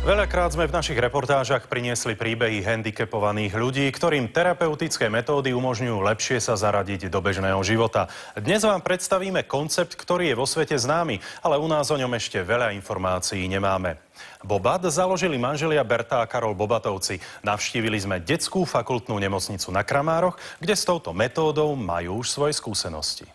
Veľakrát sme v našich reportážach priniesli príbehy handicapovaných ľudí, ktorým terapeutické metódy umožňujú lepšie sa zaradiť do bežného života. Dnes vám predstavíme koncept, ktorý je vo svete známy, ale u nás o ňom ešte veľa informácií nemáme. Bobat založili manželia Berta a Karol Bobatovci. Navštívili sme detskú fakultnú nemocnicu na Kramároch, kde s touto metódou majú už svoje skúsenosti.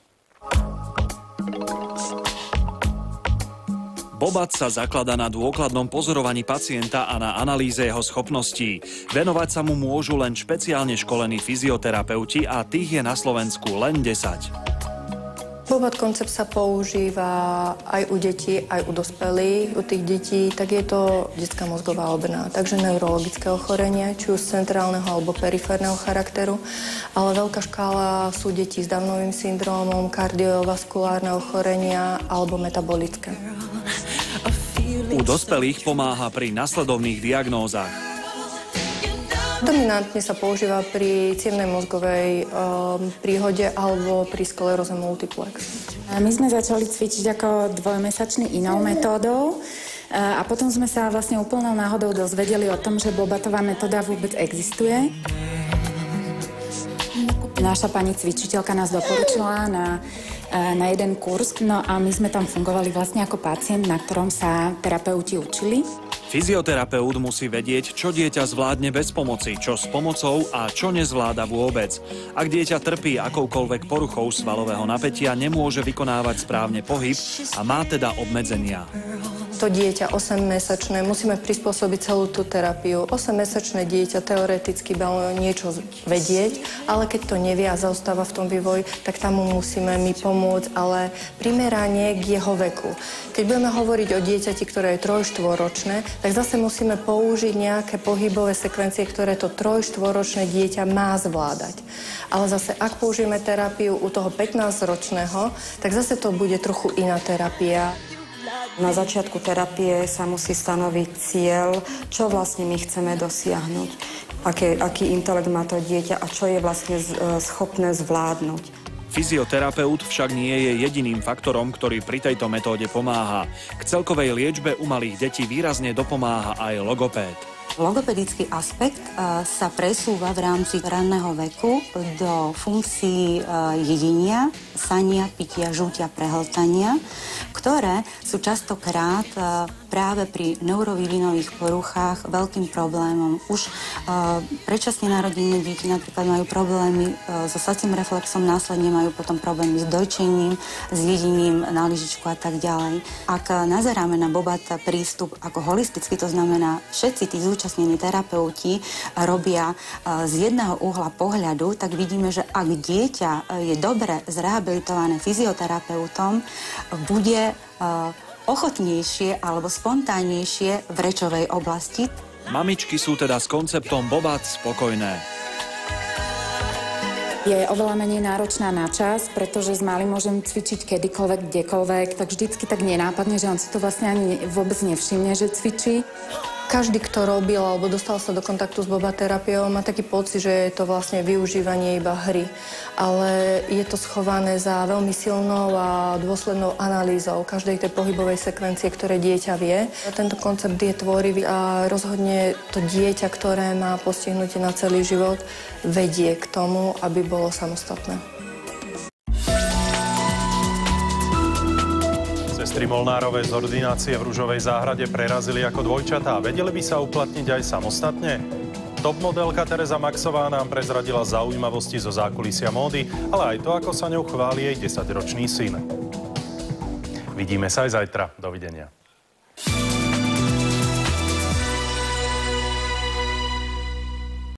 Bobat sa zakladá na dôkladnom pozorovaní pacienta a na analýze jeho schopností. Venovať sa mu môžu len špeciálne školení fyzioterapeuti a tých je na Slovensku len 10. Bobat koncept sa používa aj u detí, aj u dospelých. U tých detí tak je to detská mozgová obrna, takže neurologické ochorenia, či už z centrálneho alebo periférneho charakteru. Ale veľká škála sú deti s Downovým syndrómom, kardiovaskulárne ochorenia alebo metabolické. U dospelých pomáha pri nasledovných diagnózach. Dominantne sa používa pri cievnej mozgovej príhode alebo pri skleróze multiplex. My sme začali cvičiť ako dvojmesačný inou metódou a potom sme sa vlastne úplnou náhodou dozvedeli o tom, že Bobatová metóda vôbec existuje. Naša pani cvičiteľka nás doporučila na jeden kurz, no a my sme tam fungovali vlastne ako pacient, na ktorom sa terapeuti učili. Fyzioterapeut musí vedieť, čo dieťa zvládne bez pomoci, čo s pomocou a čo nezvláda vôbec. Ak dieťa trpí akoukoľvek poruchou svalového napätia, nemôže vykonávať správne pohyb a má teda obmedzenia. To dieťa 8-mesačné, musíme prispôsobiť celú tú terapiu. 8-mesačné dieťa teoreticky malo niečo vedieť, ale keď to nevie a zaostáva v tom vývoji, tak tam mu musíme my pomôcť, ale primerane k jeho veku. Keď budeme hovoriť o dieťati, ktoré je 3-4-ročné, tak zase musíme použiť nejaké pohybové sekvencie, ktoré to 3-4-ročné dieťa má zvládať. Ale zase, ak použijeme terapiu u toho 15-ročného, tak zase to bude trochu iná terapia. Na začiatku terapie sa musí stanoviť cieľ, čo vlastne my chceme dosiahnuť, aký intelekt má to dieťa a čo je vlastne schopné zvládnuť. Fyzioterapeut však nie je jediným faktorom, ktorý pri tejto metóde pomáha. K celkovej liečbe u malých detí výrazne dopomáha aj logopéd. Logopedický aspekt sa presúva v rámci ranného veku do funkcií jedenia, sania, pitia, žútia, prehltania, ktoré sú častokrát práve pri neurovývinových poruchách veľkým problémom. Už predčasne narodené deti napríklad majú problémy so sacím reflexom, následne majú potom problémy s dojčením, s jedením na lyžičku a tak ďalej. Ak nazeráme na Bobata prístup ako holisticky, to znamená všetci tí zúčastnení terapeuti robia z jedného uhla pohľadu, tak vidíme, že ak dieťa je dobre zrehabilitované fyzioterapeutom, bude ochotnejšie alebo spontánnejšie v rečovej oblasti. Mamičky sú teda s konceptom Bobat spokojné. Je oveľa menej náročná na čas, pretože s malým môžem cvičiť kedykoľvek, kdekoľvek, tak vždycky tak nenápadne, že on si to vlastne ani vôbec nevšimne, že cvičí. Každý, kto robil alebo dostal sa do kontaktu s Bobat terapiou, má taký pocit, že je to vlastne využívanie iba hry. Ale je to schované za veľmi silnou a dôslednou analýzou každej tej pohybovej sekvencie, ktoré dieťa vie. Tento koncept je tvorivý a rozhodne to dieťa, ktoré má postihnutie na celý život, vedie k tomu, aby bolo samostatné. Sestry Molnárové z ordinácie v Ružovej záhrade prerazili ako dvojčatá. Vedeli by sa uplatniť aj samostatne? Top modelka Tereza Maxová nám prezradila zaujímavosti zo zákulisia módy, ale aj to, ako sa ňou chváli jej 10-ročný syn. Vidíme sa aj zajtra. Dovidenia.